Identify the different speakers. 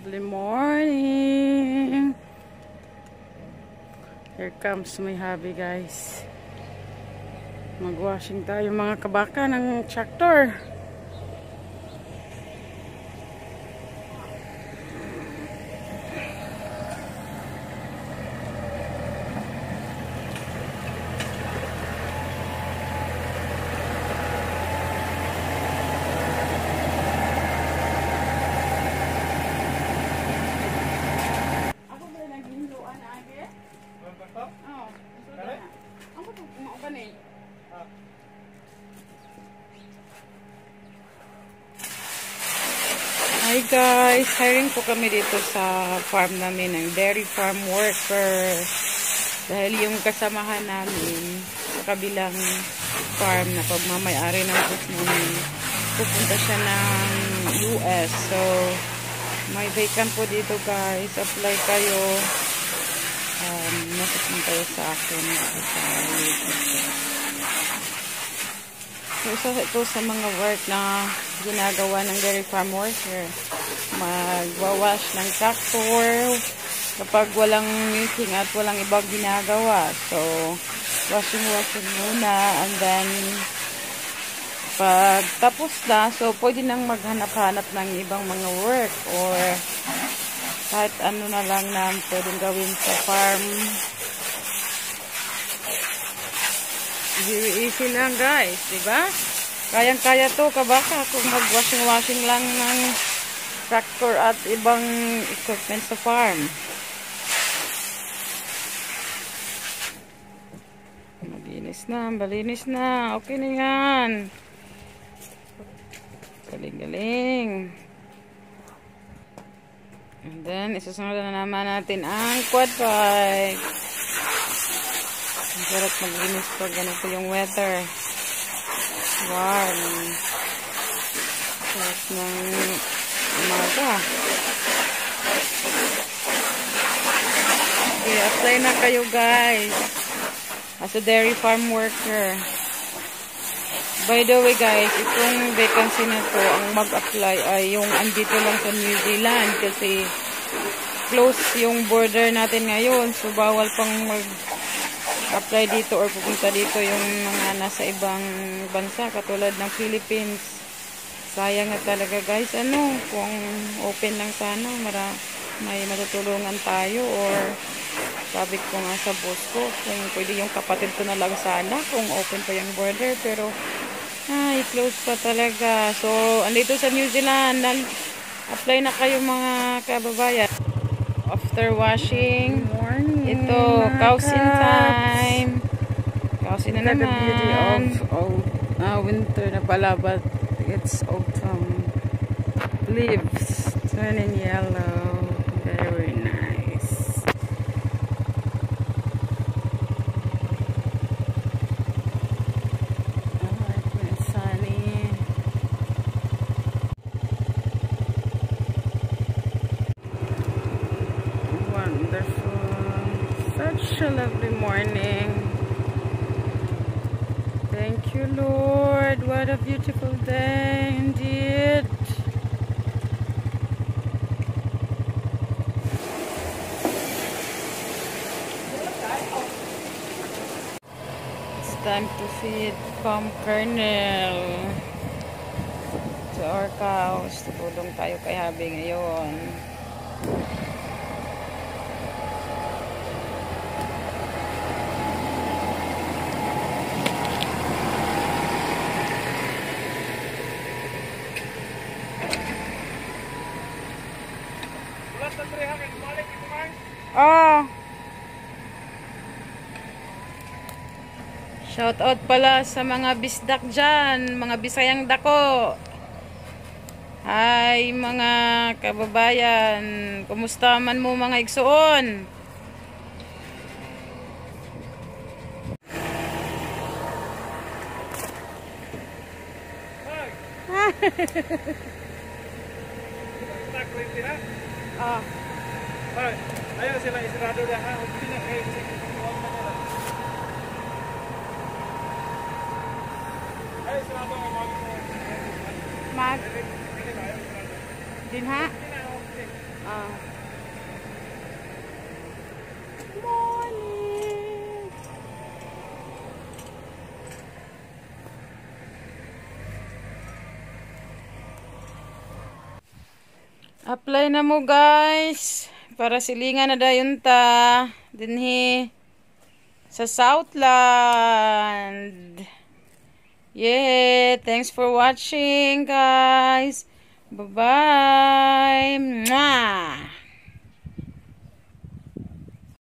Speaker 1: Lovely morning. Here comes my hubby, guys. Mag-washing tayo mga kabaka ng tractor. Hi guys, hiring po kami dito sa farm namin ng dairy farm worker. Dahil yung kasamahan namin sa kabilang farm na pagmamayari ng boss namin, pupunta siya ng US. So, may vacant po dito guys. Apply kayo. Message kayo sa akin. So, isa ito sa mga work na ginagawa ng dairy farm worker. Magwawash ng tractor kapag walang milking at walang ibang ginagawa. So, washing muna, and then pag tapos na, so pwede nang maghanap-hanap ng ibang mga work or kahit ano na lang na pwedeng gawin sa farm. Easy lang guys, diba? Kayang-kaya to kabaka kung mag-washing lang ng tractor at ibang equipment sa farm. Malinis na. Okay na yan. Galing-galing. And then, isusunod na naman natin ang quad bike. Ang sarap maglinis pag ganito yung weather. Warm. Sarap ng umaga. Okay, apply na kayo guys. As a dairy farm worker. By the way guys, itong vacancy na to, ang mag-apply ay yung andito lang sa New Zealand kasi close yung border natin ngayon. So, bawal pang mag-apply dito or pupunta dito yung mga nasa ibang bansa katulad ng Philippines. Sayang na talaga guys. Kung open lang sana, may matutulungan tayo or sabi ko nga sa boss ko, kung pwede yung kapatid ko na lang sana, kung open pa yung border, pero close pa talaga. So, andito sa New Zealand, apply na kayo mga kababayan. After washing, ito, kausin time. Kausin na naman. The beauty of winter na pala, but it's autumn. Leaves turning yellow. Very nice. Such a lovely morning. Thank you, Lord. What a beautiful day indeed. It's time to feed palm kernel to our cows. Tutulong tayo kay Habi ngayon. Shout out pala sa mga bisdak dyan, mga Bisayang dako. Hi mga kababayan, kumusta man mo mga igsoon?
Speaker 2: Ayo sila isirado dah ha, okay na kayo sa kuwan na nila. Ay, isirado ang mag.
Speaker 1: Din ha? Morning. Apply na mo guys para silingan na dayon ta dinhi sa Southland. Yeah, thanks for watching guys. Bye-bye. Mwah.